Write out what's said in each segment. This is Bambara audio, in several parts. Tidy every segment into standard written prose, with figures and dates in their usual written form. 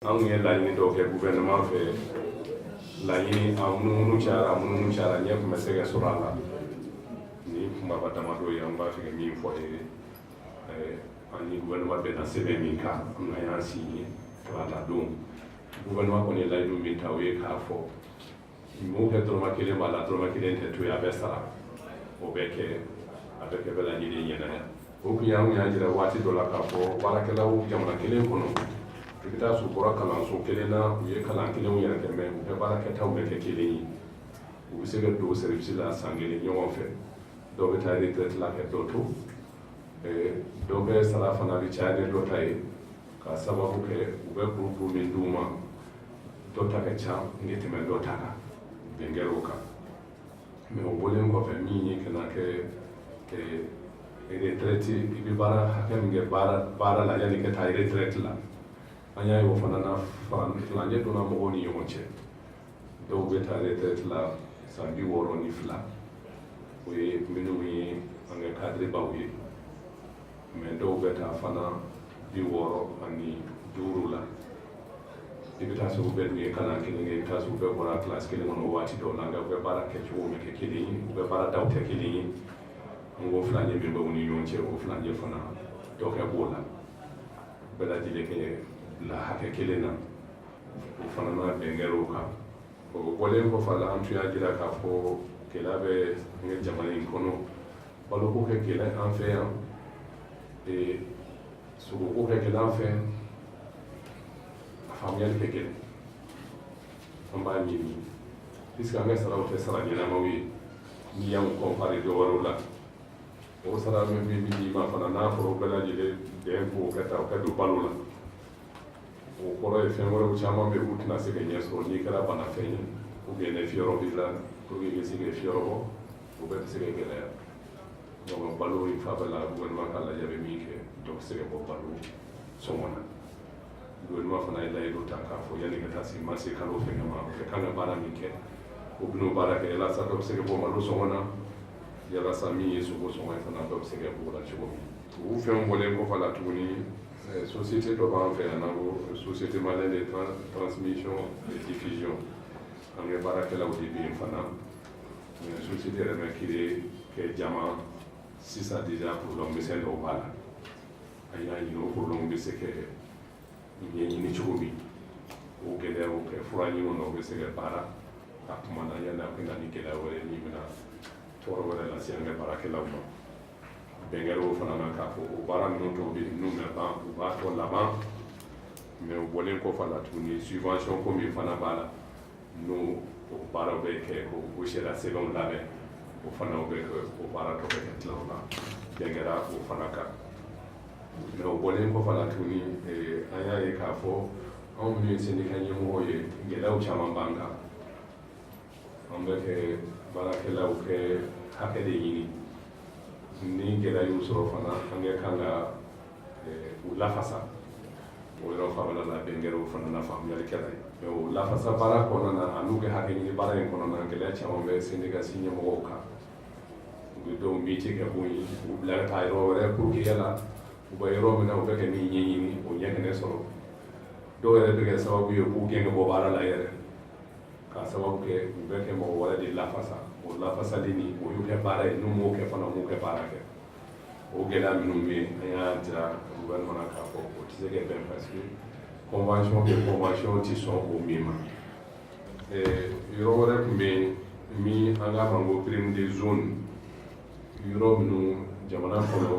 anw ye laɲini dɔw kɛ gouvernement fɛ laɲini a munumunu cayara ɲɛ tun bɛ se ka sɔrɔ a la ni kumaba damadɔ ye an b'a fɛ ka min fɔ ye an ni gouvernement bɛnna sɛbɛn min kan an y'an signé k'a la don gouvernement kɔni ye laɲini min ta o ye k'a fɔ m'o kɛ dɔrɔmɛ kelen b'a la dɔrɔmɛ kelen tɛ to yen a bɛ sara o bɛ kɛ a bɛ kɛ bɛɛ lajɛlen ɲɛna o kun y'an y'a jira waati dɔ la k'a fɔ baarakɛlaw jamana kelen kɔnɔ i bɛ taa sɔrɔ bɔra kalanso kelen na u ye kalan kelenw yɛrɛ kɛ mɛ u bɛ baarakɛtaw bɛ kɛ kelen ye u bɛ se ka don service la san kelen ɲɔgɔn fɛ dɔw bɛ taa retraite la kɛ dɔ to dɔw bɛ sara fana bɛ caya ni dɔ ta ye k'a sababu kɛ u bɛ groupe min d'u ma dɔ ta ka ca ni tɛmɛ dɔ ta kan bɛnkɛr'o kan mɛ o bɔlen kɔfɛ min ye ka na kɛ retraite i bɛ baara hakɛ min kɛ baara la yanni ka taa retraite la an y'a ye o fana na farancɛ donna mɔgɔw ni ɲɔgɔn cɛ dɔw bɛ taa retraite la san 62 o ye minnu ye an ka cadre baw ye mɛ dɔw bɛ taa fana 65 la i bɛ taa sɔrɔ u bɛɛ dun ye kalan kelen kɛ i bɛ taa sɔrɔ u bɛɛ bɔra classe kelen kɔnɔ waati dɔw la nka u bɛ baara kɛcogo bɛ kɛ kelen ye u bɛ baara daw tɛ kelen ye an ko filancɛ min bɛ u ni ɲɔgɔn cɛ o filancɛ fana dɔ kɛ b'o la bɛɛ lajɛlen kɛ bila hakɛ kelen na o fana na bɛnkɛr'o kan o bɔlen kɔfɛ a la an tun y'a jira k'a fɔ gɛlɛya bɛ an ka jamana in kɔnɔ baloko kɛ gɛlɛya an fɛ yan sogoko kɛ gɛlɛya an fɛ a faamuyali kɛ gɛlɛn an b'a ɲini puisque an ka saraw tɛ sara ɲɛnamaw ye n'i y'anw compare dɔ wɛrɛw la o sara min bɛ d'i ma fana n'a fɔra o bɛɛ lajɛlen bɛn k'o kɛ ta o ka don balo la o kɔrɔ ye fɛn wɛrɛw caman bɛ yen u tɛna se ka ɲɛ sɔrɔ n'i kɛra banafɛn ye ou bien ni fiyɔrɔ b'i la pour que i ka se ka fiyɔrɔ bɔ o bɛɛ tɛ se ka gɛlɛya donc balo in fa bɛɛ la gouvernement ka lajɛ bɛ min kɛ dɔ bɛ se ka bɔ balo sɔngɔ na gouvernement fana ye layidu ta k'a fɔ yanni ka taa se marché kalo fɛngɛ ma o ka kan ka baara min kɛ o bɛn'o baara kɛ yalasa dɔ bɛ se ka bɔ malo sɔngɔ na yalasa min ye sogo sɔngɔ ye fana dɔ bɛ se ka bɔ o la cogo min o fɛnw bɔlen kɔfɛ la tuguni société dɔ b'an fɛ yan ko société malienne de transmission et diffusion an bɛ baarakɛlaw de bɛ yen fana société yɛrɛ bɛ créé kɛ jama sisan déjà problème misɛn dɔw b'a la an y'a ɲini o problème bɛ se ka ɲɛɲini cogo min o gɛlɛyaw kɛ fura ɲiniw na o bɛ se ka baara a kuma na yanni a bɛ na ni gɛlɛya wɛrɛ min bɛna tɔɔrɔ wɛrɛ lase an ka baarakɛlaw ma bɛnkɛr'o fana na k'a fɔ o baara ninnu dɔw bɛ yen n'u bɛ ban u b'a tɔ laban mɛ o bɔlen kɔfɛ la tuguni subvention ko min fana b'a la n'o o baaraw bɛ kɛ o sariya sɛbɛnw labɛn o fana bɛ kɛ o baara dɔ bɛ kɛ tila o la bɛnkɛra o fana kan mɛ o bɔlen kɔfɛ la tuguni an y'a ye k'a fɔ anw minnu ye syndicat ɲɛmɔgɔw ye gɛlɛyaw caman b'an kan an bɛ kɛ baarakɛlaw kɛ hakɛ de ɲini ni gɛlɛya y'u sɔrɔ fana an ka kan ka u lafasa o yɔrɔ faamuya la bɛnkɛr'o fana na faamuyalikɛla ye mɛ o lafasa baara kɔnɔna na a n'u ka hakɛ ɲini baara in kɔnɔna na gɛlɛya caman bɛ syndicat ɲɛmɔgɔw kan u bɛ dɔw miiti kɛ bon ye u bila ka taa yɔrɔ wɛrɛ pour que yala u bɛ yɔrɔ min na u bɛ ka min ɲɛɲini o ɲɛgɛnɛ sɔrɔ dɔw yɛrɛ bɛ kɛ sababu ye k'u gɛn ka bɔ baara la yɛrɛ k'a sababu kɛ u bɛ kɛ mɔgɔ wɛrɛ de lafasa o lafasali ni o y'u kɛ baara ye n'u m'o kɛ fana m'u kɛ baara kɛ o gɛlɛya minnu bɛ yen an y'a jira gouvernement na k'a fɔ o tɛ se ka bɛn parce que convention tɛ sɔn o min ma yɔrɔ wɛrɛ tun bɛ yen min an k'a fɔ ko prime de zone yɔrɔ minnu jamana kɔnɔ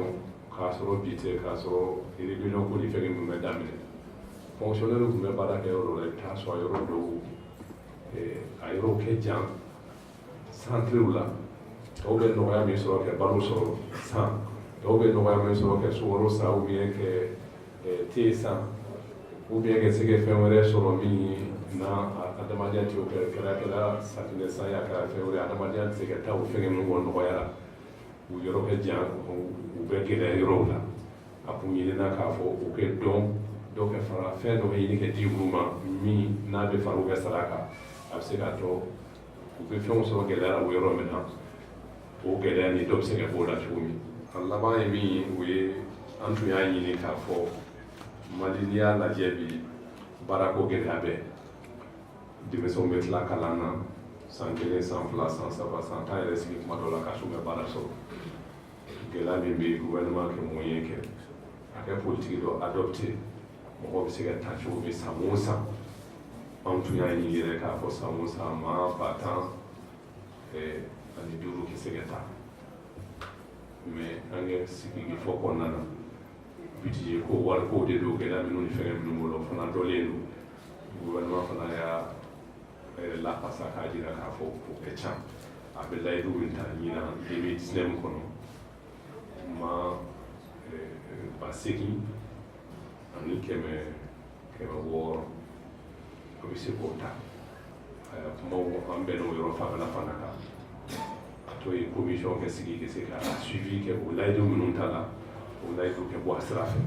k'a sɔrɔ bi tɛ k'a sɔrɔ réunion ko ni fɛn minnu bɛ daminɛ fonctionnaire tun bɛ baara kɛ yɔrɔ la i bɛ taa sɔrɔ yɔrɔ dɔw a yɔrɔw kɛ jan centrew la dɔw bɛ nɔgɔya min sɔrɔ kɛ balo sɔrɔ san dɔw bɛ nɔgɔya min sɔrɔ kɛ sukaro san ou bien kɛ te san ou bien ka se ka fɛn wɛrɛ sɔrɔ min na adamadenya tɛ o kɛra safinɛ san ya kɛra fɛn wɛrɛ adamadenya tɛ se ka taa o fɛn ninnu kɔ nɔgɔya la u yɔrɔ kɛ jan u bɛ gɛlɛya yɔrɔw la a kun ɲinina k'a fɔ o kɛ dɔ kɛ fara fɛn dɔ bɛ ɲini ka di olu ma min n'a bɛ fara u bɛ sara kan a bɛ se k'a to u bɛ fɛnw sɔrɔ gɛlɛya o yɔrɔ min na o gɛlɛya ni dɔ bɛ se ka bɔ o la cogo min a laban ye min ye o ye an tun y'a ɲini k'a fɔ Mali n'i y'a lajɛ bi baara ko gɛlɛya bɛɛ denmisɛnw bɛ tila kalan na san 1 san 2 san 3 san 10 yɛrɛ sigi kuma dɔ la k'a sɔrɔ u bɛ baara sɔrɔ gɛlɛya min bɛ yen gouvernement kɛ moyen kɛ a kɛ politique dɔ adopté mɔgɔ bɛ se ka taa cogo min san o san anw tun y'a ɲini yɛrɛ k'a fɔ san o san maa 10,000 kɛ se ka taa mais an kɛ sigi fɔ kɔnɔna na budget ko wari ko de don gɛlɛya minnu ni fɛngɛ minnu bolo fana dɔlen don gouvernement fana y'a lapasa k'a jira k'a fɔ o kɛ ca a bɛ layidu min ta ɲina 2019 kɔnɔ ma 8,000 ani 600 a bɛ se k'o ta kumaw an bɛn n'o yɔrɔ fanfɛla fana kan a to ye commission kɛ sigi ka se ka suivi kɛ o layidu minnu ta la o layidu kɛ bɔ a sira fɛ